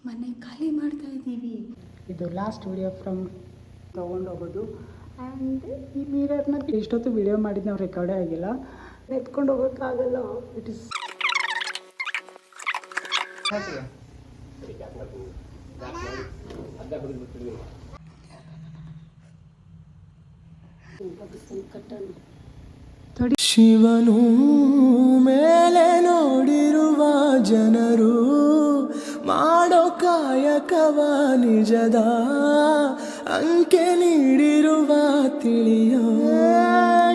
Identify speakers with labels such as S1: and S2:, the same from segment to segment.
S1: ಮನೆ ಖಾಲಿ ಮಾಡ್ತಾ ಇದ್ದೀವಿ. ಇದು ಲಾಸ್ಟ್ ವಿಡಿಯೋ ಫ್ರಮ್ ತೊಗೊಂಡೋಗೋದು. ಆ್ಯಂಡ್ ಈ ಮಿರರ್ನ ಎಷ್ಟೊತ್ತು ವಿಡಿಯೋ ಮಾಡಿದ್ದು ನಾವು ರೆಕಾರ್ಡೇ ಆಗಿಲ್ಲ. ಎತ್ಕೊಂಡು ಹೋಗೋಕ್ಕಾಗಲ್ಲ. ಇಟ್ ಇಸ್
S2: ಶಿವನು ಮೇಲೆ ನೋಡಿರುವ ಜನರು ಮಾಡೋ ಕಾಯಕವ ನಿಜದ ಅಂಕೆ ನೀಡಿರುವ ತಿಳಿಯೋ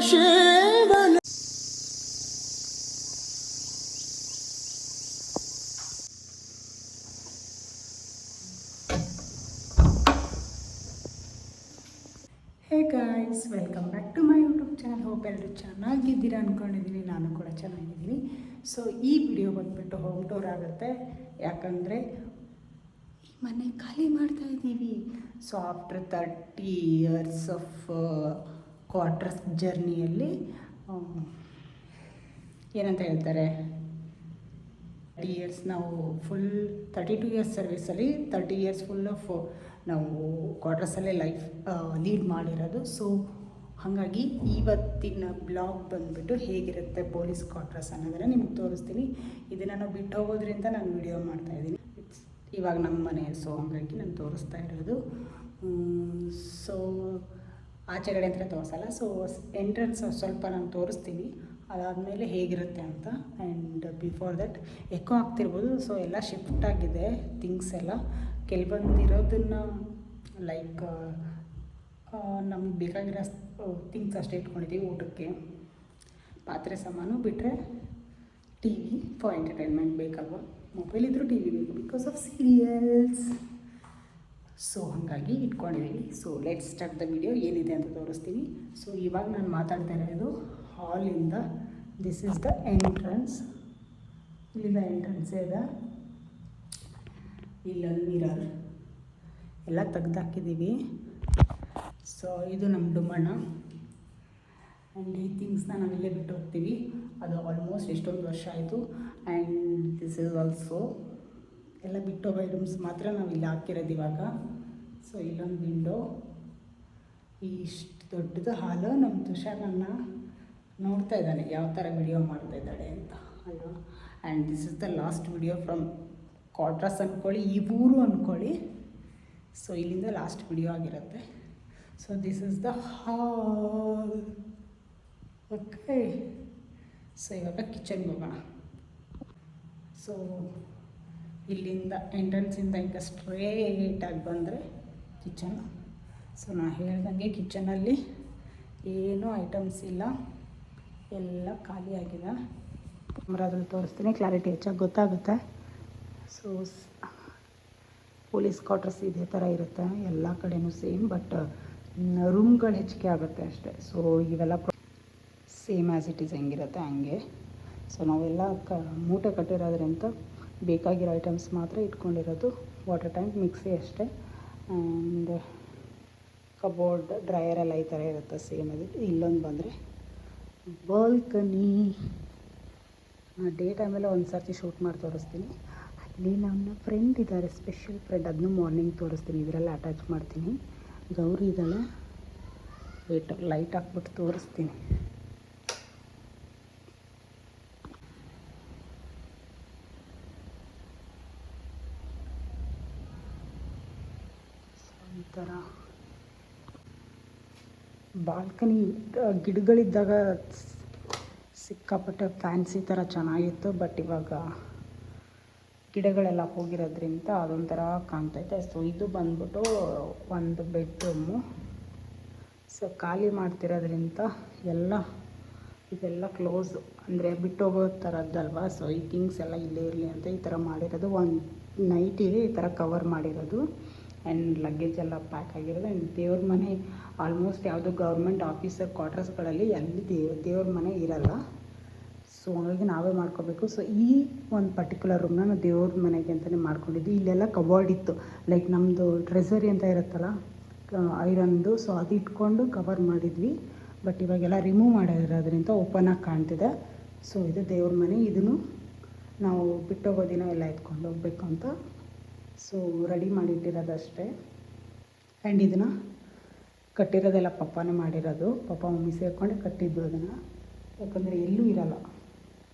S2: ಶಿವನು. Hey guys, welcome back to my YouTube channel. Hope ಎಲ್ಲರೂ ಚೆನ್ನಾಗಿದ್ದೀರಾ ಅಂದ್ಕೊಂಡಿದ್ದೀನಿ. ನಾನು ಕೂಡ ಚೆನ್ನಾಗಿದ್ದೀನಿ. ಸೊ ಈ ವಿಡಿಯೋ ಬಂದುಬಿಟ್ಟು ಹೋಮ್ ಟೂರ್ ಆಗುತ್ತೆ. ಯಾಕಂದರೆ ಈ ಮನೆ ಖಾಲಿ ಮಾಡ್ತಾ ಇದ್ದೀವಿ. So after 30 years of quarters ಜರ್ನಿಯಲ್ಲಿ ಏನಂತ ಹೇಳ್ತಾರೆ, 30 years ನಾವು ಫುಲ್ 32 years ಸರ್ವಿಸಲ್ಲಿ 30 years ಫುಲ್ ಆಫ್ ನಾವು ಕ್ವಾರ್ಟರ್ಸಲ್ಲೇ ಲೈಫ್ ಲೀಡ್ ಮಾಡಿರೋದು. ಸೊ ಹಾಗಾಗಿ ಇವತ್ತಿನ ಬ್ಲಾಗ್ ಬಂದುಬಿಟ್ಟು ಹೇಗಿರುತ್ತೆ ಪೊಲೀಸ್ ಕ್ವಾರ್ಟರ್ಸ್ ಅನ್ನೋದನ್ನು ನಿಮ್ಗೆ ತೋರಿಸ್ತೀನಿ. ಇದನ್ನು ನಾವು ಬಿಟ್ಟು ಹೋಗೋದ್ರಿಂದ ನಾನು ವಿಡಿಯೋ ಮಾಡ್ತಾಯಿದ್ದೀನಿ. ಇವಾಗ ನಮ್ಮ ಮನೆ, ಸೊ ಹಾಗಾಗಿ ನಾನು ತೋರಿಸ್ತಾ ಇರೋದು. ಸೊ ಆಚೆಗಡೆ ಅಂತ ತೋರಿಸಲ್ಲ. ಸೊ ಎಂಟ್ರೆನ್ಸ್ ಸ್ವಲ್ಪ ನಾನು ತೋರಿಸ್ತೀನಿ, ಅದಾದಮೇಲೆ ಹೇಗಿರುತ್ತೆ ಅಂತ. ಆ್ಯಂಡ್ ಬಿಫೋರ್ ದಟ್ ಎಕೋ ಆಗ್ತಿರ್ಬೋದು. ಸೊ ಎಲ್ಲ ಶಿಫ್ಟ್ ಆಗಿದೆ ಥಿಂಗ್ಸ್ ಎಲ್ಲ. ಕೆಲವೊಂದಿರೋದನ್ನು ಲೈಕ್ ನಮ್ಗೆ ಬೇಕಾಗಿರೋ ಥಿಂಗ್ಸ್ ಅಷ್ಟೇ ಇಟ್ಕೊಂಡಿದ್ದೀವಿ. ಊಟಕ್ಕೆ ಪಾತ್ರೆ ಸಾಮಾನು ಬಿಟ್ಟರೆ ಟಿ ವಿ ಫಾರ್ ಎಂಟರ್ಟೈನ್ಮೆಂಟ್ ಬೇಕಲ್ವ. ಮೊಬೈಲ್ ಇದ್ದರೂ ಟಿ ವಿ ಬೇಕು ಬಿಕಾಸ್ ಆಫ್ ಸೀರಿಯಲ್ಸ್. ಸೊ ಹಾಗಾಗಿ ಇಟ್ಕೊಂಡಿದ್ದೀವಿ. So let's start the video. ಏನಿದೆ ಅಂತ ತೋರಿಸ್ತೀನಿ. ಸೊ ಇವಾಗ ನಾನು ಮಾತಾಡ್ತಾ ಇರೋದು ಹಾಲಿಂದ. This is the entrance. ಇಲ್ಲಿಂದ ಎಂಟ್ರೆನ್ಸ್ ಇದೆ. ಇಲ್ಲೊಂದು ಮಿರರ್ ಎಲ್ಲ ತೆಗ್ದಾಕಿದ್ದೀವಿ. ಸೊ ಇದು ನಮ್ಮ ಡುಮ್ಮಣ್ಣ. ಆ್ಯಂಡ್ ಈ ಥಿಂಗ್ಸ್ನ ನಾವಿಲ್ಲೇ ಬಿಟ್ಟು ಹೋಗ್ತೀವಿ. ಅದು ಆಲ್ಮೋಸ್ಟ್ ಎಷ್ಟೊಂದು ವರ್ಷ ಆಯಿತು. ಆ್ಯಂಡ್ ದಿಸ್ ಈಸ್ ಆಲ್ಸೋ ಎಲ್ಲ ಬಿಟ್ಟು ಹೋಗೋ ಐಟಮ್ಸ್ ಮಾತ್ರ ನಾವು ಇಲ್ಲಿ ಹಾಕಿರೋದು ಇವಾಗ. ಸೊ ಇಲ್ಲೊಂದು ವಿಂಡೋ. ಇಷ್ಟು ದೊಡ್ಡದು ಹಾಲು. ನಮ್ಮ ತುಷಾರನ್ನ ನೋಡ್ತಾ ಇದ್ದಾನೆ ಯಾವ ಥರ ವಿಡಿಯೋ ಮಾಡ್ತಾ ಇದ್ದಾಳೆ ಅಂತ ಅಲ್ವಾ. And this is the last video from quarters ಅಂದ್ಕೊಳ್ಳಿ, ಈ ಊರು ಅಂದ್ಕೊಳ್ಳಿ. ಸೊ ಇಲ್ಲಿಂದ ಲಾಸ್ಟ್ ವಿಡಿಯೋ ಆಗಿರುತ್ತೆ. So this is the hall. Okay, so ಇವಾಗ ಕಿಚನ್ಗೆ ಹೋಗೋಣ. ಸೊ ಇಲ್ಲಿಂದ ಎಂಟ್ರೆನ್ಸಿಂದ ಈಗ ಸ್ಟ್ರೇಟಾಗಿ ಬಂದರೆ ಕಿಚನ್. ಸೊ ನಾನು ಹೇಳ್ದಂಗೆ ಕಿಚನಲ್ಲಿ ಏನೂ ಐಟಮ್ಸ್ ಇಲ್ಲ, ಎಲ್ಲ ಖಾಲಿಯಾಗಿದೆ. ಕ್ಯಾಮ್ರಾದಲ್ಲಿ ತೋರಿಸ್ತೀನಿ, ಕ್ಲಾರಿಟಿ ಹೆಚ್ಚಾಗಿ ಗೊತ್ತಾಗುತ್ತೆ. ಸೊ ಪೊಲೀಸ್ ಕ್ವಾರ್ಟರ್ಸ್ ಇದೇ ಥರ ಇರುತ್ತೆ ಎಲ್ಲ ಕಡೆಯೂ ಸೇಮ್. ಬಟ್ ರೂಮ್ಗಳು ಹೆಚ್ಚಿಗೆ ಆಗುತ್ತೆ ಅಷ್ಟೇ. ಸೊ ಇವೆಲ್ಲ ಸೇಮ್ ಆ್ಯಸ್ ಇಟ್ ಈಸ್ ಹೆಂಗಿರುತ್ತೆ ಹಂಗೆ. ಸೊ ನಾವೆಲ್ಲ ಮೂಟೆ ಕಟ್ಟಿರೋದ್ರಿಂದ ಬೇಕಾಗಿರೋ ಐಟಮ್ಸ್ ಮಾತ್ರ ಇಟ್ಕೊಂಡಿರೋದು. ವಾಟರ್ ಟ್ಯಾಂಕ್, ಮಿಕ್ಸಿ ಅಷ್ಟೇ. ಆ್ಯಂಡ್ ಕಬೋರ್ಡ್, ಡ್ರೈಯರ್ ಎಲ್ಲ ಈ ಥರ ಇರುತ್ತೆ ಸೇಮ್ ಅದು. ಇಲ್ಲೊಂದು ಬಂದರೆ ಬಾಲ್ಕನಿ. ಡೇ ಟೈಮಲ್ಲಿ ಒಂದು ಸರ್ತಿ ಶೂಟ್ ಮಾಡಿ ತೋರಿಸ್ತೀನಿ. ಅಲ್ಲಿ ನನ್ನ ಫ್ರೆಂಡ್ ಇದ್ದಾರೆ, ಸ್ಪೆಷಲ್ ಫ್ರೆಂಡ್. ಅದನ್ನು ಮಾರ್ನಿಂಗ್ ತೋರಿಸ್ತೀನಿ, ಇದರಲ್ಲಿ ಅಟ್ಯಾಚ್ ಮಾಡ್ತೀನಿ. ಗೌರಿ ಇದ್ದಾಳೆ, ವೇಟ್ ಲೈಟ್ ಹಾಕ್ಬಿಟ್ಟು ತೋರಿಸ್ತೀನಿ. ಈ ಥರ ಬಾಲ್ಕನಿ ಗಿಡಗಳಿದ್ದಾಗ ಸಿಕ್ಕಾಪಟ್ಟೆ ಫ್ಯಾನ್ಸಿ ಥರ ಚೆನ್ನಾಗಿತ್ತು. ಬಟ್ ಇವಾಗ ಗಿಡಗಳೆಲ್ಲ ಹೋಗಿರೋದ್ರಿಂದ ಅದೊಂಥರ ಕಾಣ್ತೈತೆ. ಸೊ ಇದು ಬಂದ್ಬಿಟ್ಟು ಒಂದು ಬೆಡ್ರೂಮು. ಸೊ ಖಾಲಿ ಮಾಡ್ತಿರೋದ್ರಿಂದ ಇದೆಲ್ಲ ಕ್ಲೋಸು, ಅಂದರೆ ಬಿಟ್ಟು ಹೋಗೋ ಥರದ್ದಲ್ವ. ಸೊ ಈ ಥಿಂಗ್ಸ್ ಎಲ್ಲ ಇಲ್ಲೇ ಇರಲಿ ಅಂತ ಈ ಥರ ಮಾಡಿರೋದು. ಒಂದು ನೈಟಿಗೆ ಈ ಥರ ಕವರ್ ಮಾಡಿರೋದು. ಆ್ಯಂಡ್ ಲಗೇಜ್ ಎಲ್ಲ ಪ್ಯಾಕ್ ಆಗಿರೋದು. ಆ್ಯಂಡ್ ದೇವ್ರ ಮನೆ ಆಲ್ಮೋಸ್ಟ್ ಯಾವುದೋ ಗೌರ್ಮೆಂಟ್ ಆಫೀಸರ್ ಕ್ವಾರ್ಟರ್ಸ್ಗಳಲ್ಲಿ ಅಲ್ಲಿ ದೇವ್ರ ಮನೆ ಇರಲ್ಲ. ಸೊ ಹಾಗಾಗಿ ನಾವೇ ಮಾಡ್ಕೋಬೇಕು. ಸೊ ಈ ಒಂದು ಪರ್ಟಿಕ್ಯುಲರ್ ರೂಮ್ನ ನಾವು ದೇವ್ರ ಮನೆಗೆ ಅಂತಲೇ ಮಾಡ್ಕೊಂಡಿದ್ವಿ. ಇಲ್ಲೆಲ್ಲ ಕಬೋರ್ಡ್ ಇತ್ತು, ಲೈಕ್ ನಮ್ಮದು ಟ್ರೆಸರಿ ಅಂತ ಇರುತ್ತಲ್ಲ ಐರನ್ದು. ಸೊ ಅದು ಇಟ್ಕೊಂಡು ಕವರ್ ಮಾಡಿದ್ವಿ. ಬಟ್ ಇವಾಗೆಲ್ಲ ರಿಮೂವ್ ಮಾಡಿರೋದ್ರಿಂದ ಓಪನ್ ಆಗಿ ಕಾಣ್ತಿದೆ. ಸೊ ಇದು ದೇವ್ರ ಮನೆ. ಇದನ್ನು ನಾವು ಬಿಟ್ಟೋಗೋ ದಿನ ಎಲ್ಲ ಎತ್ಕೊಂಡು ಹೋಗ್ಬೇಕು ಅಂತ ಸೊ ರೆಡಿ ಮಾಡಿಟ್ಟಿರೋದಷ್ಟೇ. ಆ್ಯಂಡ್ ಇದನ್ನು ಕಟ್ಟಿರೋದೆಲ್ಲ ಪಪ್ಪನೇ ಮಾಡಿರೋದು, ಪಪ್ಪ ಮಮ್ಮಿ ಸೇರಿಕೊಂಡೆ ಕಟ್ಟಿದ್ದು ಅದನ್ನು. ಯಾಕಂದರೆ ಎಲ್ಲೂ ಇರಲ್ಲ,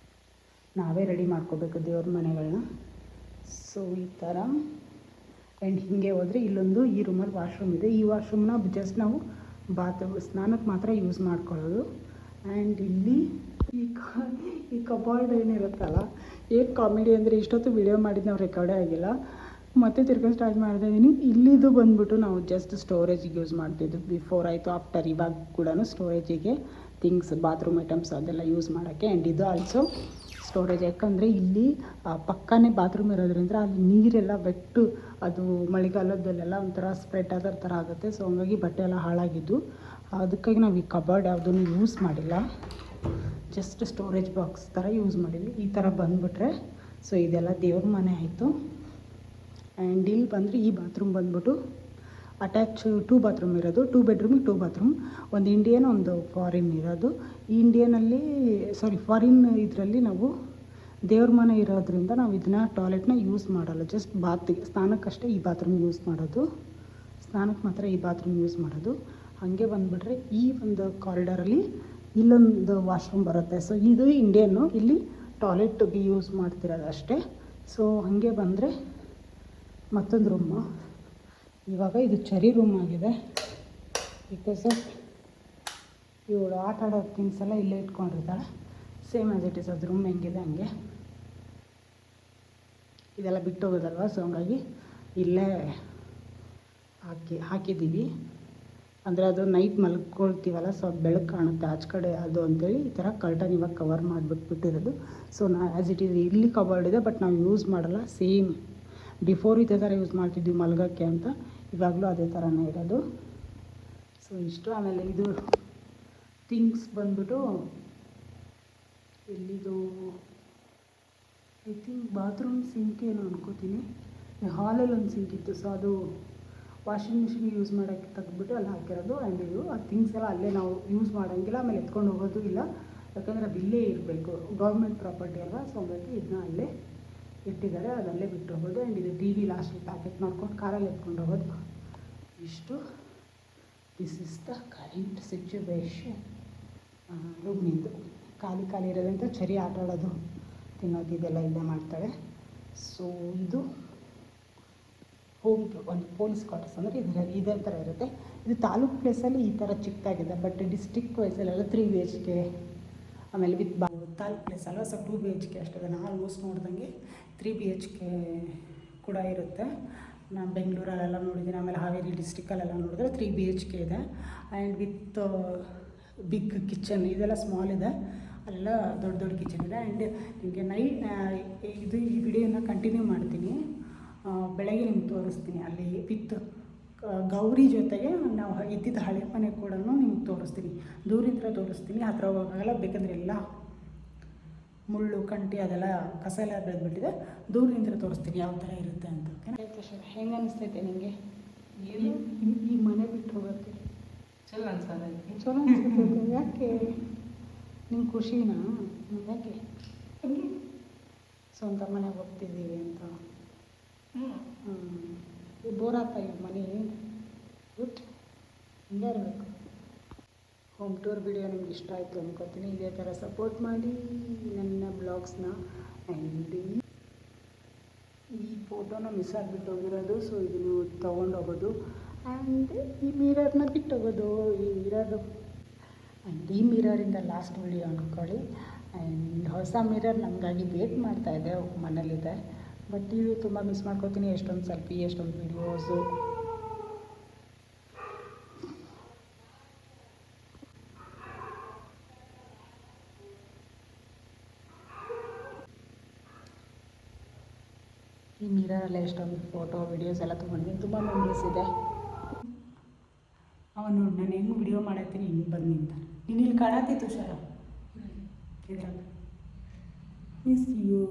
S2: ನಾವೇ ರೆಡಿ ಮಾಡ್ಕೋಬೇಕು ದೇವ್ರ ಮನೆಗಳನ್ನ. ಸೊ ಈ ಥರ. ಆ್ಯಂಡ್ ಹೀಗೆ ಹೋದರೆ ಇಲ್ಲೊಂದು ಈ ರೂಮಲ್ಲಿ ವಾಶ್ರೂಮ್ ಇದೆ. ಈ ವಾಶ್ರೂಮ್ನ ಜಸ್ಟ್ ನಾವು ಸ್ನಾನಕ್ಕೆ ಮಾತ್ರ ಯೂಸ್ ಮಾಡ್ಕೊಳ್ಳೋದು. ಆ್ಯಂಡ್ ಇಲ್ಲಿ ಈ ಕಬಾರ್ಡ್ ಏನಿರುತ್ತಲ್ಲ, ಏನು ಕಾಮಿಡಿ ಅಂದರೆ ಇಷ್ಟೊತ್ತು ವಿಡಿಯೋ ಮಾಡಿದ್ದು ನಾವು ರೆಕಾರ್ಡೇ ಆಗಿಲ್ಲ, ಮತ್ತೆ ತಿರ್ಕೊಂಡು ಸ್ಟಾರ್ಟ್ ಮಾಡ್ತಾ ಇದ್ದೀನಿ. ಇಲ್ಲಿದು ಬಂದುಬಿಟ್ಟು ನಾವು ಜಸ್ಟ್ ಸ್ಟೋರೇಜಿಗೆ ಯೂಸ್ ಮಾಡ್ತಿದ್ದು, ಬಿಫೋರ್ ಆಯಿತು ಆಫ್ಟರ್ ಇವಾಗ ಕೂಡ ಸ್ಟೋರೇಜಿಗೆ ಥಿಂಗ್ಸ್, ಬಾತ್ರೂಮ್ ಐಟಮ್ಸ್ ಅದೆಲ್ಲ ಯೂಸ್ ಮಾಡೋಕ್ಕೆ. ಆ್ಯಂಡ್ ಇದು ಆಲ್ಸೋ ಸ್ಟೋರೇಜ್. ಯಾಕಂದರೆ ಇಲ್ಲಿ ಪಕ್ಕನೇ ಬಾತ್ರೂಮ್ ಇರೋದ್ರಿಂದ ಅಲ್ಲಿ ನೀರೆಲ್ಲ ಬೆಟ್ಟು ಅದು ಮಳೆಗಾಲದಲ್ಲೆಲ್ಲ ಒಂಥರ ಸ್ಪ್ರೆಡ್ ಆದರ ಥರ ಆಗುತ್ತೆ. ಸೊ ಹಂಗಾಗಿ ಬಟ್ಟೆ ಎಲ್ಲ ಹಾಳಾಗಿದ್ದು, ಅದಕ್ಕಾಗಿ ನಾವು ಈ ಕಬರ್ಡ್ ಯಾವುದನ್ನು ಯೂಸ್ ಮಾಡಿಲ್ಲ, ಜಸ್ಟ್ ಸ್ಟೋರೇಜ್ ಬಾಕ್ಸ್ ಥರ ಯೂಸ್ ಮಾಡಿದ್ವಿ. ಈ ಥರ ಬಂದುಬಿಟ್ರೆ ಸೊ ಇದೆಲ್ಲ ದೇವ್ರ ಮನೆ ಆಯಿತು. ಆ್ಯಂಡ್ ಇಲ್ಲಿ ಬಂದರೆ ಈ ಬಾತ್ರೂಮ್ ಬಂದ್ಬಿಟ್ಟು ಅಟ್ಯಾಚ್ 2 ಬಾತ್ರೂಮ್ ಇರೋದು, 2 ಬೆಡ್ರೂಮಿಗೆ 2 ಬಾತ್ರೂಮ್, ಒಂದು ಇಂಡಿಯನ್ ಒಂದು ಫಾರಿನ್ ಇರೋದು. ಈ ಇಂಡಿಯನಲ್ಲಿ ಫಾರಿನ್ ಇದರಲ್ಲಿ ನಾವು ದೇವ್ರ ಮನೆ ಇರೋದ್ರಿಂದ ನಾವು ಇದನ್ನ ಟಾಯ್ಲೆಟ್ನ ಯೂಸ್ ಮಾಡಲ್ಲ, ಜಸ್ಟ್ ಸ್ನಾನಕ್ಕಷ್ಟೇ ಈ ಬಾತ್ರೂಮ್ ಯೂಸ್ ಮಾಡೋದು, ಸ್ನಾನಕ್ಕೆ ಮಾತ್ರ ಈ ಬಾತ್ರೂಮ್ ಯೂಸ್ ಮಾಡೋದು. ಹಾಗೆ ಬಂದುಬಿಟ್ರೆ ಈ ಒಂದು ಕಾರಿಡಾರಲ್ಲಿ ಇಲ್ಲೊಂದು ವಾಶ್ರೂಮ್ ಬರುತ್ತೆ. ಸೊ ಇದು ಇಂಡಿಯನ್ನು, ಇಲ್ಲಿ ಟಾಯ್ಲೆಟ್ಗೆ ಯೂಸ್ ಮಾಡ್ತಿರೋದು ಅಷ್ಟೇ. ಸೊ ಹಾಗೆ ಬಂದರೆ ಮತ್ತೊಂದು ರೂಮು. ಇವಾಗ ಇದು ಚರಿ ರೂಮ್ ಆಗಿದೆ, ಬಿಕಾಸ್ ಆಫ್ ಇವಳು ಆಟ ಆಡೋ ಥಿಂಗ್ಸ್ ಎಲ್ಲ ಇಲ್ಲೇ ಇಟ್ಕೊಂಡಿರ್ತಾಳೆ. ಸೇಮ್ ಆ್ಯಸ್ ಇಟ್ ಈಸ್ ಅದು ರೂಮ್ ಹೆಂಗಿದೆ ಹಂಗೆ. ಇದೆಲ್ಲ ಬಿಟ್ಟು ಹೋಗೋದಲ್ವ, ಸೊ ಹಂಗಾಗಿ ಇಲ್ಲೇ ಹಾಕಿದ್ದೀವಿ. ಅಂದರೆ ಅದು ನೈಟ್ ಮಲ್ಕೊಳ್ತೀವಲ್ಲ, ಸೊ ಅದು ಬೆಳಕು ಕಾಣುತ್ತೆ ಆಚೆ ಕಡೆ ಅದು ಅಂತೇಳಿ ಈ ಥರ ಕರ್ಟನ್ ಇವಾಗ ಕವರ್ ಮಾಡಿಬಿಟ್ಟಿರೋದು. ಸೊ ಆ್ಯಸ್ ಇಟ್ ಈಸ್ ಇಲ್ಲಿ ಕಬರ್ಡ್ ಇದೆ, ಬಟ್ ನಾವು ಯೂಸ್ ಮಾಡಲ್ಲ. ಸೇಮ್ ಬಿಫೋರ್ ಇದೇ ಥರ ಯೂಸ್ ಮಾಡ್ತಿದ್ವಿ ಮಲ್ಗೋಕ್ಕೆ ಅಂತ, ಇವಾಗಲೂ ಅದೇ ಥರನೇ ಇರೋದು. ಸೊ ಇಷ್ಟು. ಆಮೇಲೆ ಇದು ಥಿಂಗ್ಸ್ ಬಂದ್ಬಿಟ್ಟು ಇಲ್ಲಿದು ಐ ಥಿಂಕ್ ಬಾತ್ರೂಮ್ ಸಿಂಕ್ ಏನೋ ಅನ್ಕೋತೀನಿ. ಹಾಲಲ್ಲಿ ಒಂದು ಸಿಂಕ್ ಇತ್ತು, ಸೊ ಅದು ವಾಷಿಂಗ್ ಮಿಷಿನ್ ಯೂಸ್ ಮಾಡೋಕ್ಕೆ ತೆಗೆದ್ಬಿಟ್ಟು ಅಲ್ಲಿ ಹಾಕಿರೋದು. ಆ್ಯಂಡ್ ಇದು ಆ ಥಿಂಗ್ಸ್ ಎಲ್ಲ ಅಲ್ಲೇ ನಾವು ಯೂಸ್ ಮಾಡೋಂಗಿಲ್ಲ, ಆಮೇಲೆ ಎತ್ಕೊಂಡು ಹೋಗೋದು ಇಲ್ಲ, ಯಾಕಂದರೆ ಅದು ಇಲ್ಲೇ ಇರಬೇಕು, ಗೌರ್ಮೆಂಟ್ ಪ್ರಾಪರ್ಟಿ ಅಲ್ವಾ. ಸೊ ಹಂಗಾಗಿ ಇದನ್ನ ಅಲ್ಲೇ ಇಟ್ಟಿದ್ದಾರೆ, ಅದಲ್ಲೇ ಬಿಟ್ಟು ಹೋಗೋದು. ಆ್ಯಂಡ್ ಇದು ಟಿ ವಿ ಲಾಸ್ಟಲ್ಲಿ ಪ್ಯಾಕೆಟ್ ಮಾಡ್ಕೊಂಡು ಕಾರಲ್ಲಿ ಎತ್ಕೊಂಡು ಹೋಗೋದು. ಇಷ್ಟು. This is the current situation. ರೂಮ್ನಿಂದು ಖಾಲಿ ಇರೋದಂತ ಚರಿ ಆಟ ಆಡೋದು, ತಿನ್ನೋದು ಇದೆಲ್ಲ ಇಲ್ಲೇ ಮಾಡ್ತಾಳೆ. ಸೊ ಇದು ಹೋಮ್ ಒಂದು ಪೊಲೀಸ್ ಕ್ವಾರ್ಟರ್ಸ್ ಅಂದರೆ ಇದೇ ಥರ ಇರುತ್ತೆ. ಇದು ತಾಲೂಕು ಪ್ಲೇಸಲ್ಲಿ ಈ ಥರ ಚಿಕ್ಕದಾಗಿದೆ, ಬಟ್ ಡಿಸ್ಟ್ರಿಕ್ಟ್ ವೈಸಲ್ಲೆಲ್ಲ 3 BHK, ಆಮೇಲೆ ವಿತ್ ತಾಲೂಕು ಪ್ಲೇಸ್ ಅಲ್ವ, ಸೊ 2 BHK ಅಷ್ಟೇ. ನಾನು ಆಲ್ಮೋಸ್ಟ್ ನೋಡ್ದಂಗೆ 3 BHK ಕೂಡ ಇರುತ್ತೆ. ನಾನು ಬೆಂಗಳೂರಲ್ಲೆಲ್ಲ ನೋಡಿದ್ದೀನಿ, ಆಮೇಲೆ ಹಾವೇರಿ ಡಿಸ್ಟಿಕಲ್ಲೆಲ್ಲ ನೋಡಿದ್ರೆ 3 BHK ಇದೆ. ಆ್ಯಂಡ್ ವಿತ್ ಬಿಗ್ ಕಿಚನ್, ಇದೆಲ್ಲ ಸ್ಮಾಲ್ ಇದೆ, ಅಲ್ಲೆಲ್ಲ ದೊಡ್ಡ ಕಿಚನ್ ಇದೆ. ಆ್ಯಂಡ್ ನಿಮಗೆ ಈ ವಿಡಿಯೋನ ಕಂಟಿನ್ಯೂ ಮಾಡ್ತೀನಿ, ಬೆಳಗ್ಗೆ ನಿಮ್ಗೆ ತೋರಿಸ್ತೀನಿ. ಅಲ್ಲಿ ವಿತ್ ಗೌರಿ ಜೊತೆಗೆ ನಾವು ಇದ್ದಿದ್ದ ಹಳೆ ಮನೆ ಕೂಡ ನಿಮ್ಗೆ ತೋರಿಸ್ತೀನಿ, ದೂರಿಂದ ತೋರಿಸ್ತೀನಿ, ಹತ್ರ ಹೋಗೋಲ್ಲ, ಬೇಕಂದರೆ ಎಲ್ಲ ಮುಳ್ಳು ಕಂಟಿ ಅದೆಲ್ಲ ಕಸ ಎಲ್ಲ ಬೆಳೆದ್ಬಿಟ್ಟಿದೆ, ದೂರದಿಂದ ತೋರಿಸ್ತೀನಿ ಯಾವ ಥರ ಇರುತ್ತೆ ಅಂತ. ಓಕೆ ಸರ್, ಹೆಂಗೆ ಅನಿಸ್ತೈತೆ ನಿಮಗೆ ಈ ಮನೆ ಬಿಟ್ಟು ಹೋಗೋಕ್ಕೆ? ಚಲೋ ಅನ್ಸೋದೈತೆ. ಯಾಕೆ ನಿಮ್ಗೆ ಖುಷಿನಾ? ಯಾಕೆ ಸ್ವಂತ ಮನೆಗೆ ಹೋಗ್ತಿದ್ದೀವಿ ಅಂತ? ಬೋರ್ ಆಗ್ತಾ ಇವು ಮನೆ ಗುಡ್, ಹಿಂಗೆ ಇರಬೇಕು. ಹೋಮ್ ಟೂರ್ ವಿಡಿಯೋ ನಿಮ್ಗೆ ಇಷ್ಟ ಆಯಿತು ಅಂದ್ಕೊತೀನಿ. ಇದೇ ಥರ ಸಪೋರ್ಟ್ ಮಾಡಿ ನನ್ನ ಬ್ಲಾಗ್ಸ್ನ. ಆ್ಯಂಡ್ ಈ ಫೋಟೋನ ಮಿಸ್ ಆಗಿಬಿಟ್ಟು ಹೋಗಿರೋದು, ಸೊ ಇದನ್ನು ತೊಗೊಂಡೋಗೋದು. ಆ್ಯಂಡ್ ಈ ಮಿರರ್ನ ಬಿಟ್ಟೋಗೋದು, ಈ ಮಿರರಿಂದ ಲಾಸ್ಟ್ ವಿಡಿಯೋ ಅಂದ್ಕೊಳ್ಳಿ. ಆ್ಯಂಡ್ ಹೊಸ ಮಿರರ್ ನಮಗಾಗಿ ವೇಟ್ ಮಾಡ್ತಾಯಿದೆ, ಮನೇಲಿದೆ. ಬಟ್ ಇದು ತುಂಬ ಮಿಸ್ ಮಾಡ್ಕೋತೀನಿ, ಎಷ್ಟೊಂದು ಸೆಲ್ಫಿ, ಎಷ್ಟೊಂದು ವೀಡಿಯೋಸು. ಈ ಮಿರರಲ್ಲೇ ಎಷ್ಟೊಂದು ಫೋಟೋ ವೀಡಿಯೋಸ್ ಎಲ್ಲ ತೊಗೊಂಡಿದ್ದೀನಿ, ತುಂಬ ಮೆಮರೀಸ್ ಇದೆ. ಅವನು ನೋಡಿ ನಾನು ಹೆಂಗೆ ವಿಡಿಯೋ ಮಾಡತ್ತೀನಿ, ಹಿಂಗೆ ಬಂದು ನಿಂತ. ನೀನು ಇಲ್ಲಿ ಕಾಣತ್ತಿತ್ತು ಸರ ಇದ್ರಾಗ. Miss you.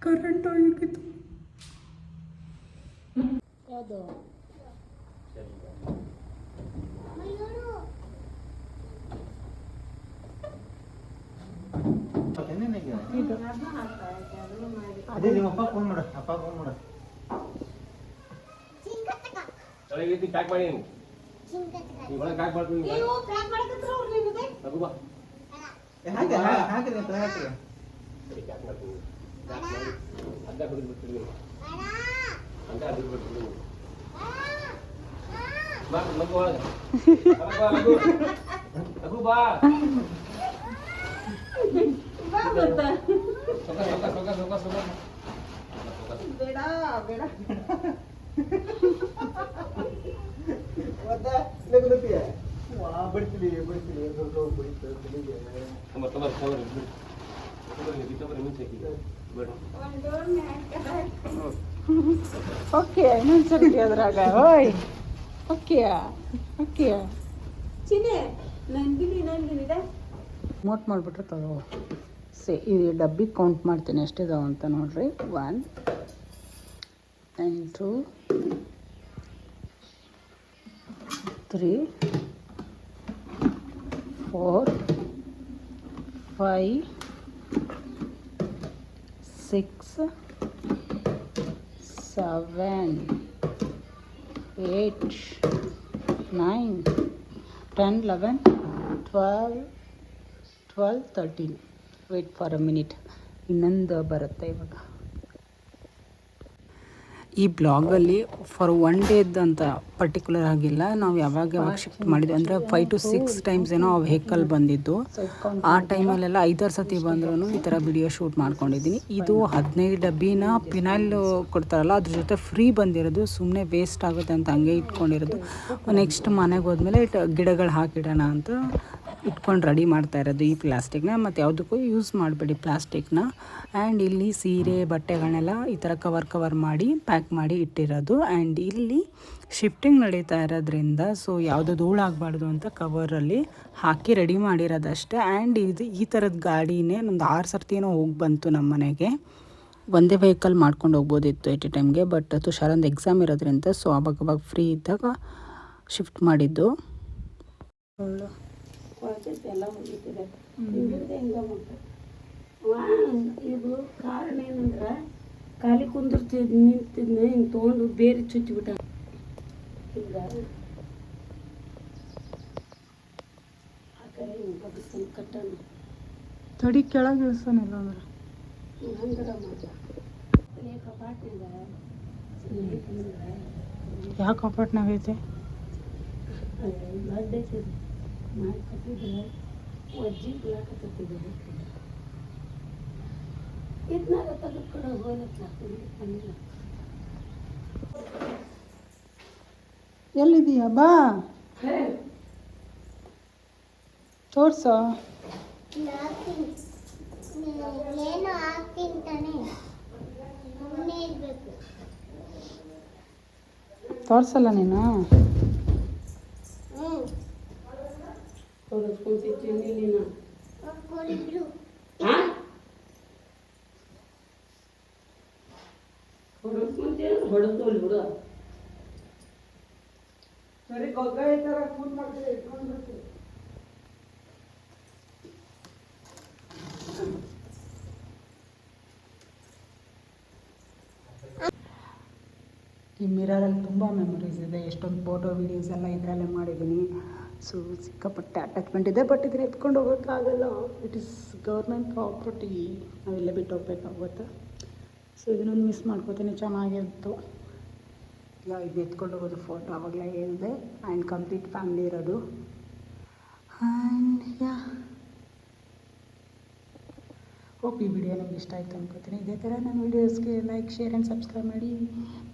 S2: ಕರೆಂಟ್ ಹೋಗಿತ್ತು. ಯಾವುದು
S1: ಇದು
S3: ಅದೇ ನಿಮ್ಮ ಅಪ್ಪ ಫೋನ್ ಮಾಡು, ಅಪ್ಪ ಫೋನ್ ಮಾಡು.
S4: ಪ್ಯಾಕ್ ಮಾಡಿ ನೀವು ಒಳಗೆ ಪ್ಯಾಕ್ ಮಾಡ್ತೀನಿ ರಘು ಬಾ
S3: ಹಾಕಿ ಹಾಕಿರಿ ಹಾಕಿರಿ.
S4: ಸರಿ ಪ್ಯಾಕ್ ಮಾಡ್ತೀನಿ ಪ್ಯಾಕ್ ಮಾಡಿ ಅರ್ಧ ಕುಡಿದು ಬಿಡ್ತೀನಿ ಅರ್ಧ ಅದು ಬಿಡ್ತೀನಿ ಬಾ ರಘು ಒಳಗೆ ರಘು ರಘು ಬಾ
S1: ಬೇಡ ಬೇಡ
S3: ಮತ್ತೆ ಲಗ್ನಕ್ಕೆ ವಾ ಬಿಡ್ತೀನಿ ಸ್ವಲ್ಪ ಬಿಡ್ತೀನಿ.
S1: ಓಕೆ ಇನ್ನೊಂದ್ಸರಿ ಅದ್ರಾಗ ಓಯ್ ಓಕೆ ಓಕೆ ಮೋಟ್ ಮಾಡಿಬಿಟ್ರೆ ತಗೋ ಈ ಡಬ್ಬಿ ಕೌಂಟ್ ಮಾಡ್ತೀನಿ ಎಷ್ಟಿದಾವೆ ಅಂತ ನೋಡ್ರಿ 1 and 2 3 4 5 6 7 8 9 10 11 12 13 wait for a minute ಇನ್ನೊಂದು ಬರುತ್ತೆ ಇವಾಗ. ಈ ಬ್ಲಾಗಲ್ಲಿ ಫಾರ್ 1 ಡೇದ್ ಅಂತ ಪರ್ಟಿಕ್ಯುಲರ್ ಆಗಿಲ್ಲ, ನಾವು ಯಾವಾಗ ಶಿಫ್ಟ್ ಮಾಡಿದ್ವಿ ಅಂದರೆ 5 to 6 ಟೈಮ್ಸ್ ಏನೋ ಆ ವೆಹಿಕಲ್ ಬಂದಿದ್ದು. ಆ ಟೈಮಲ್ಲೆಲ್ಲ 5-6 ಸತಿ ಬಂದ್ರೂ ಈ ಥರ ವಿಡಿಯೋ ಶೂಟ್ ಮಾಡ್ಕೊಂಡಿದ್ದೀನಿ. ಇದು 15 ಡಬ್ಬಿನ ಪಿನೈಲ್ ಕೊಡ್ತಾರಲ್ಲ ಅದ್ರ ಜೊತೆ ಫ್ರೀ ಬಂದಿರೋದು, ಸುಮ್ಮನೆ ವೇಸ್ಟ್ ಆಗುತ್ತೆ ಅಂತ ಹಂಗೆ ಇಟ್ಕೊಂಡಿರೋದು. ನೆಕ್ಸ್ಟ್ ಮನೆಗೆ ಹೋದ್ಮೇಲೆ ಗಿಡಗಳು ಹಾಕಿಡೋಣ ಅಂತ ಇಟ್ಕೊಂಡು ರೆಡಿ ಮಾಡ್ತಾ ಇರೋದು ಈ ಪ್ಲಾಸ್ಟಿಕ್ನ. ಮತ್ತು ಯಾವುದಕ್ಕೂ ಯೂಸ್ ಮಾಡಬೇಡಿ ಪ್ಲಾಸ್ಟಿಕ್ನ. ಆ್ಯಂಡ್ ಇಲ್ಲಿ ಸೀರೆ ಬಟ್ಟೆಗಳನ್ನೆಲ್ಲ ಈ ಥರ ಕವರ್ ಮಾಡಿ ಪ್ಯಾಕ್ ಮಾಡಿ ಇಟ್ಟಿರೋದು. ಆ್ಯಂಡ್ ಇಲ್ಲಿ ಶಿಫ್ಟಿಂಗ್ ನಡೀತಾ ಇರೋದ್ರಿಂದ ಸೊ ಯಾವುದೋ ಧೂಳಾಗಬಾರ್ದು ಅಂತ ಕವರಲ್ಲಿ ಹಾಕಿ ರೆಡಿ ಮಾಡಿರೋದಷ್ಟೇ. ಆ್ಯಂಡ್ ಇದು ಈ ಥರದ ಗಾಡಿನೇ ಒಂದು 6 ಸರ್ತಿನೋ ಹೋಗಿ ಬಂತು ನಮ್ಮ ಮನೆಗೆ. ಒಂದೇ ವೆಹಿಕಲ್ ಮಾಡ್ಕೊಂಡು ಹೋಗ್ಬೋದಿತ್ತು ಎಟ್ ಎ ಟೈಮ್ಗೆ, ಬಟ್ ತುಷಾರೊಂದು ಎಕ್ಸಾಮ್ ಇರೋದ್ರಿಂದ ಸೊ ಅವಾಗ ಫ್ರೀ ಇದ್ದಾಗ ಶಿಫ್ಟ್ ಮಾಡಿದ್ದು.
S5: ಎಲ್ಲ ಮುಗಿತಿದೆ ಇದು ಕಾರಣ ಏನಂದ್ರೆ ಖಾಲಿ ಕುಂದಿರ್ತಿದ್ ನಿಂತಿದ್ನ ಹಿಂಗೆ ತೊಗೊಂಡು ಬೇರೆ ಚುಚ್ಚಿಬಿಟ್ಟ. ಹಿಂಗ ಆ ಕಡೆ ಹಿಂಗೆ ಕಟ್ಟಣ
S1: ತಡಿ ಕೆಳಗೆ ಇಳಿಸ್ತಾನಿಲ್ಲ ಅಂದ್ರೆ
S5: ಹಂಗರ ಮಾಡ್ಲ ಕಪಾಟಿಂದ
S1: ಯಾವ ಕಪಾಟ್ನಾಗ ಐತೆ
S5: ದೊಡ್ಡ ಐತಿ ಮಾಡಿ ಕಟ್ಟಿದ್ರೆ ಒಜ್ಜಿ ಬಿಡಾಕತ್ತಿದ್ದೆ ಇದನ್ನಾಗ ತೆಗೆದು ಕಡೆ ಹೋಗ್ಲಕ್ಕ
S1: ಎಲ್ಲಿದೀಯ ಬಾ ತೋರ್ಸ.
S6: ಏನು ಆಗ್ತೀನಿ ತಾನೆ ಅವನೇ ಇರ್ಬೇಕು.
S1: ತೋರ್ಸಲ್ಲ ನೀನು
S5: ಹೊರಸ್ಕೊಂತಿದ್ದೀನಿ ನೀನು
S6: ಒಬ್ಬರಿಬ್ರು
S5: ಹೊರಸ್ಕೊಂತೀನಿ ಹೊಡೆದೋಲ್ ಬಿಡು.
S1: ಸರಿ ಗೊಗ್ಗ ಈ ಥರ ಕೂತ್ ಮಾಡ್ತೀವಿ ಇಟ್ಕೊಂಡ್ಬಿಡ್ತೀವಿ. ಈ ಮಿರರಲ್ಲಿ ತುಂಬ ಮೆಮೊರೀಸ್ ಇದೆ, ಎಷ್ಟೊಂದು ಫೋಟೋ ವೀಡಿಯೋಸ್ ಎಲ್ಲ ಇದರಲ್ಲೇ ಮಾಡಿದ್ದೀನಿ. ಸೊ ಸಿಕ್ಕಾಪಟ್ಟೆ ಅಟ್ಯಾಚ್ಮೆಂಟ್ ಇದೆ, ಬಟ್ ಇದನ್ನ ಎತ್ಕೊಂಡು ಹೋಗೋಕ್ಕಾಗಲ್ಲ. ಇಟ್ ಈಸ್ ಗೌರ್ಮೆಂಟ್ ಪ್ರಾಪರ್ಟಿ, ನಾವೆಲ್ಲ ಬಿಟ್ಟು ಹೋಗ್ಬೇಕಾಗುತ್ತೆ. ಸೊ ಇದನ್ನೊಂದು ಮಿಸ್ ಮಾಡ್ಕೋತೀನಿ, ಚೆನ್ನಾಗಿತ್ತು. ಈಗ ಇದು ಎತ್ಕೊಂಡು ಹೋಗೋದು ಫೋಟೋ ಆವಾಗಲೇ ಹೇಳಿದೆ. ಆ್ಯಂಡ್ ಕಂಪ್ಲೀಟ್ ಫ್ಯಾಮಿಲಿ ಇರೋದು. ಆ್ಯಂಡ್ ಯಾ ಹೋಪ್ ಈ ವಿಡಿಯೋ ನಿಮ್ಗೆ ಇಷ್ಟ ಆಯಿತು ಅನ್ಕೋತೀನಿ. ಇದೇ ಥರ ನನ್ನ ವೀಡಿಯೋಸ್ಗೆ ಲೈಕ್, ಶೇರ್ ಆ್ಯಂಡ್ ಸಬ್ಸ್ಕ್ರೈಬ್ ಮಾಡಿ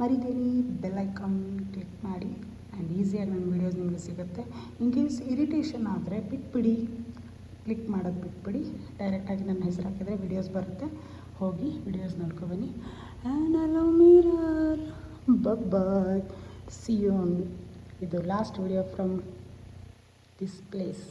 S1: ಮರಿದೇರಿ ಬೆಲ್ ಐಕಾನ್ ಕ್ಲಿಕ್ ಮಾಡಿ. ಆ್ಯಂಡ್ ಈಸಿಯಾಗಿ ನನ್ನ ವೀಡಿಯೋಸ್ ನಿಮಗೆ ಸಿಗುತ್ತೆ. ಇನ್ ಕೇಸ್ ಇರಿಟೇಷನ್ ಆದರೆ ಬಿಟ್ಬಿಡಿ, ಕ್ಲಿಕ್ ಮಾಡೋದು ಬಿಟ್ಬಿಡಿ. ಡೈರೆಕ್ಟಾಗಿ ನನ್ನ ಹೆಸರು ಹಾಕಿದರೆ ವೀಡಿಯೋಸ್ ಬರುತ್ತೆ, ಹೋಗಿ ವೀಡಿಯೋಸ್ ನೋಡ್ಕೊಬನ್ನಿ. And I love mirror. Bye, see you on ಇದು last video from this place.